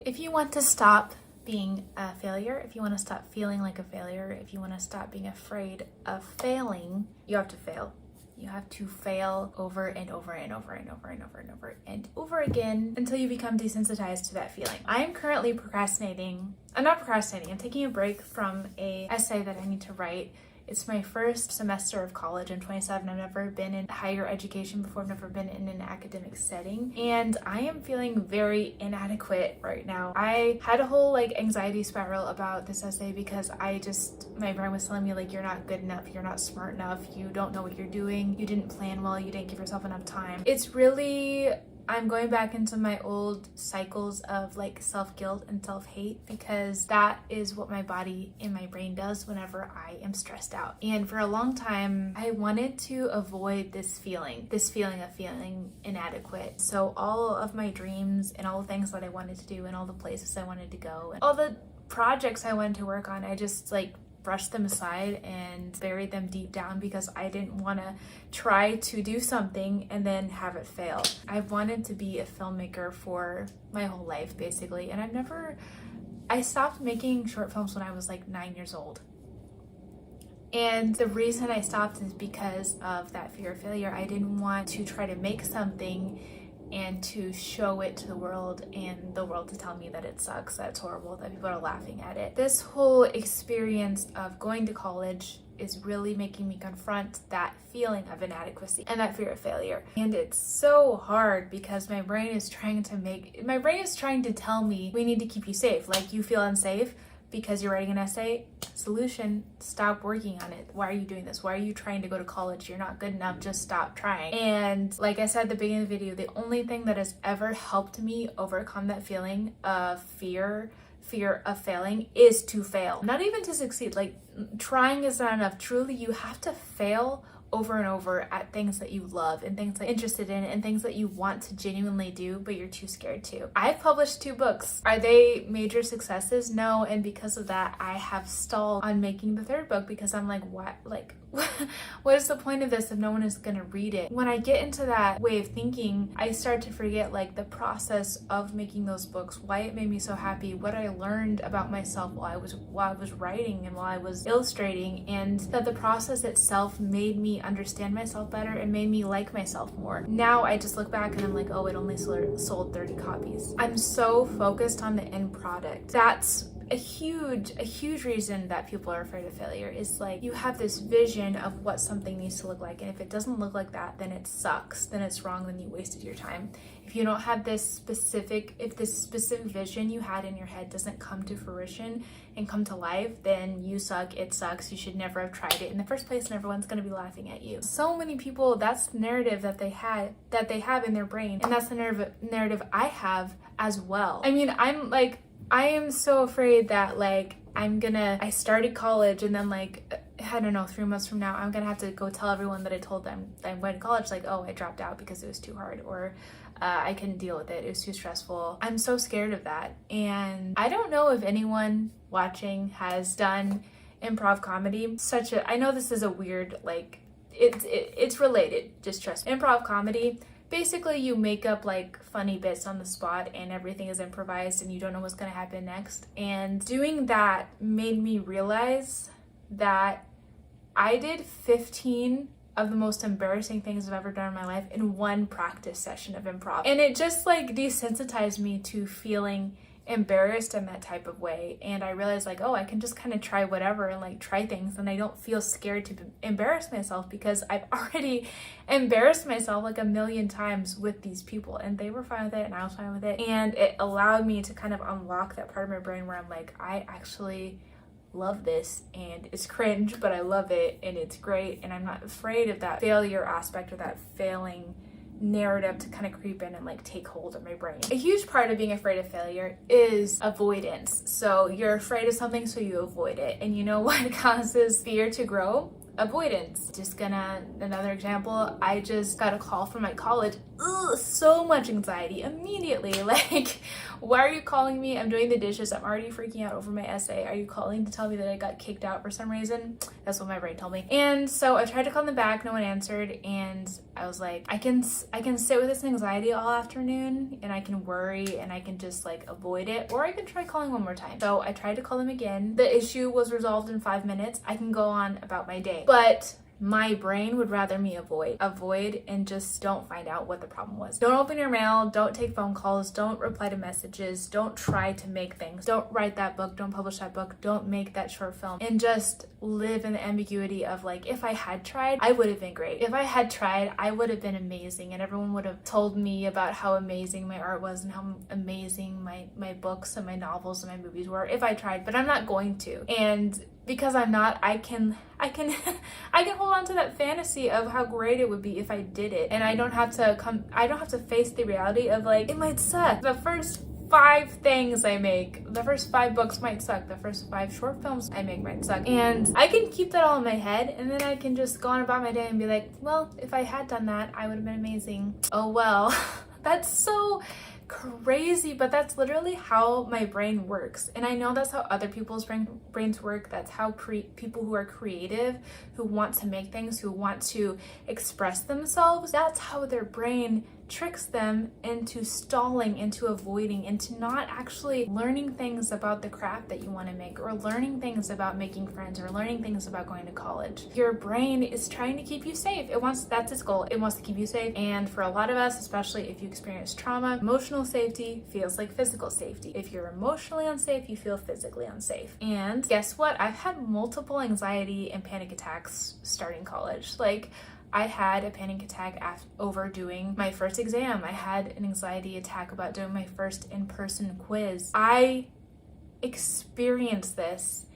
If you want to stop being a failure, if you want to stop feeling like a failure, if you want to stop being afraid of failing, you have to fail. You have to fail over and over and over and over and over and over and over again until you become desensitized to that feeling. I am currently procrastinating. I'm not procrastinating. I'm taking a break from a essay that I need to write. It's my first semester of college. I'm 27. I've never been in higher education before. I've never been in an academic setting. And I am feeling very inadequate right now. I had a whole anxiety spiral about this essay because my brain was telling me you're not good enough, you're not smart enough, you don't know what you're doing, you didn't plan well, you didn't give yourself enough time. I'm going back into my old cycles of self-guilt and self-hate because that is what my body and my brain does whenever I am stressed out. And for a long time, I wanted to avoid this feeling of feeling inadequate. So all of my dreams and all the things that I wanted to do and all the places I wanted to go and all the projects I wanted to work on, I just brushed them aside and buried them deep down because I didn't want to try to do something and then have it fail. I've wanted to be a filmmaker for my whole life, basically, and I stopped making short films when I was 9 years old. And the reason I stopped is because of that fear of failure. I didn't want to try to make something and to show it to the world and the world to tell me that it sucks, that it's horrible, that people are laughing at it. This whole experience of going to college is really making me confront that feeling of inadequacy and that fear of failure. And it's so hard because my brain is trying to tell me, we need to keep you safe. You feel unsafe because you're writing an essay. Solution, stop working on it. Why are you doing this? Why are you trying to go to college? You're not good enough. Just stop trying. And like I said at the beginning of the video, the only thing that has ever helped me overcome that feeling of fear of failing is to fail. Not even to succeed. Trying is not enough. Truly, you have to fail over and over at things that you love and things that you're interested in and things that you want to genuinely do, but you're too scared to. I've published 2 books. Are they major successes? No, and because of that, I have stalled on making the 3rd book because I'm what? What is the point of this if no one is gonna read it? When I get into that way of thinking, I start to forget the process of making those books, why it made me so happy, what I learned about myself while I was writing and while I was illustrating, and that the process itself made me understand myself better and made me like myself more. Now I just look back and I'm oh, it only sold 30 copies. I'm so focused on the end product. That's a huge reason that people are afraid of failure is you have this vision of what something needs to look like, and if it doesn't look like that, then it sucks, then it's wrong, then you wasted your time. If you don't have this specific vision you had in your head doesn't come to fruition and come to life, then you suck, it sucks, you should never have tried it in the first place, and everyone's gonna be laughing at you. So many people, that's the narrative that they have in their brain, and that's the narrative I have as well. I mean, I am so afraid that I started college and then I don't know, 3 months from now, I'm gonna have to go tell everyone that I told them that I went to college, oh, I dropped out because it was too hard, or I couldn't deal with it, it was too stressful. I'm so scared of that. And I don't know if anyone watching has done improv comedy. I know this is a weird, it's related, just trust me. Improv comedy, basically you make up funny bits on the spot and everything is improvised and you don't know what's gonna happen next. And doing that made me realize that I did 15 of the most embarrassing things I've ever done in my life in one practice session of improv. And it just desensitized me to feeling embarrassed in that type of way. And I realized oh, I can just kind of try whatever and try things, and I don't feel scared to embarrass myself because I've already embarrassed myself a million times with these people, and they were fine with it and I was fine with it. And it allowed me to kind of unlock that part of my brain where I'm I actually love this, and it's cringe, but I love it and it's great, and I'm not afraid of that failure aspect or that failing narrative to kind of creep in and take hold of my brain. A huge part of being afraid of failure is avoidance. So you're afraid of something, so you avoid it. And you know what causes fear to grow? Avoidance. Another example, I just got a call from my college so much anxiety immediately. Like, why are you calling me? I'm doing the dishes. I'm already freaking out over my essay. Are you calling to tell me that I got kicked out for some reason? That's what my brain told me. And so I tried to call them back. No one answered. And I was like, I can sit with this anxiety all afternoon, and I can worry, and I can just like avoid it, or I can try calling one more time. So I tried to call them again. The issue was resolved in 5 minutes. I can go on about my day. But my brain would rather me avoid and just don't find out what the problem was. Don't open your mail, don't take phone calls, don't reply to messages, don't try to make things, don't write that book, don't publish that book, don't make that short film, and just live in the ambiguity of like, if I had tried, I would have been great. If I had tried, I would have been amazing, and everyone would have told me about how amazing my art was and how amazing my books and my novels and my movies were if I tried, but I'm not going to. And because I'm not, I can hold on to that fantasy of how great it would be if I did it, and I don't have to face the reality of like, it might suck. The first 5 things I make, the first 5 books might suck, the first 5 short films I make might suck, and I can keep that all in my head, and then I can just go on about my day and be like, well, if I had done that, I would have been amazing. Oh well. That's so crazy, but that's literally how my brain works. And I know that's how other people's brains work. That's how people who are creative, who want to make things, who want to express themselves, that's how their brain tricks them into stalling, into avoiding, into not actually learning things about the craft that you want to make, or learning things about making friends, or learning things about going to college. Your brain is trying to keep you safe. That's its goal. It wants to keep you safe. And for a lot of us, especially if you experience trauma, emotional safety feels like physical safety. If you're emotionally unsafe, you feel physically unsafe. And guess what? I've had multiple anxiety and panic attacks starting college. Like, I had a panic attack over doing my first exam. I had an anxiety attack about doing my first in-person quiz. I experienced this,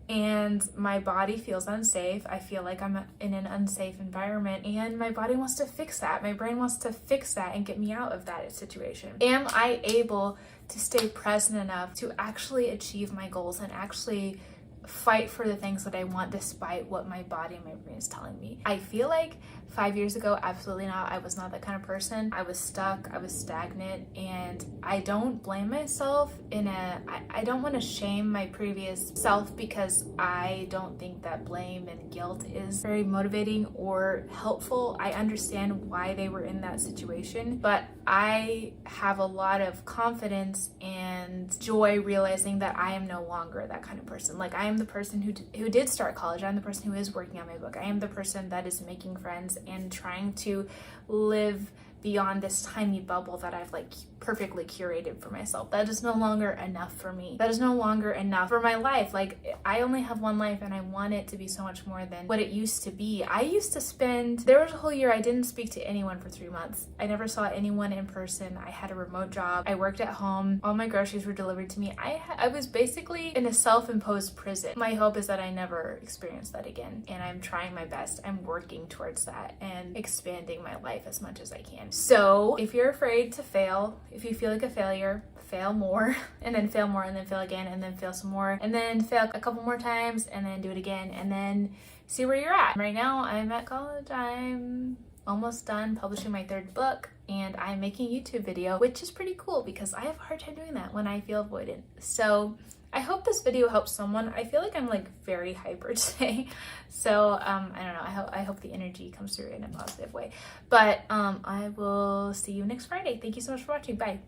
and my body feels unsafe. I feel like I'm in an unsafe environment, and my body wants to fix that. My brain wants to fix that and get me out of that situation. Am I able to stay present enough to actually achieve my goals and actually fight for the things that I want despite what my body and my brain is telling me? I feel like 5 years ago, absolutely not. I was not that kind of person. I was stuck, I was stagnant, and I don't blame myself I don't want to shame my previous self, because I don't think that blame and guilt is very motivating or helpful. I understand why they were in that situation, but I have a lot of confidence and joy realizing that I am no longer that kind of person. Like, I am the person who did start college. I'm the person who is working on my book. I am the person that is making friends and trying to live beyond this tiny bubble that I've like perfectly curated for myself. That is no longer enough for me. That is no longer enough for my life. Like, I only have one life, and I want it to be so much more than what it used to be. There was a whole year I didn't speak to anyone for 3 months. I never saw anyone in person. I had a remote job. I worked at home. All my groceries were delivered to me. I was basically in a self-imposed prison. My hope is that I never experience that again, and I'm trying my best. I'm working towards that and expanding my life as much as I can. So if you're afraid to fail, if you feel like a failure, fail more, and then fail more, and then fail again, and then fail some more, and then fail a couple more times, and then do it again, and then see where you're at. Right now, I'm at college. I'm almost done publishing my 3rd book, and I'm making a YouTube video, which is pretty cool because I have a hard time doing that when I feel avoidant. So I hope this video helps someone. I feel like I'm like very hyper today. So I don't know. I hope the energy comes through in a positive way. But I will see you next Friday. Thank you so much for watching. Bye.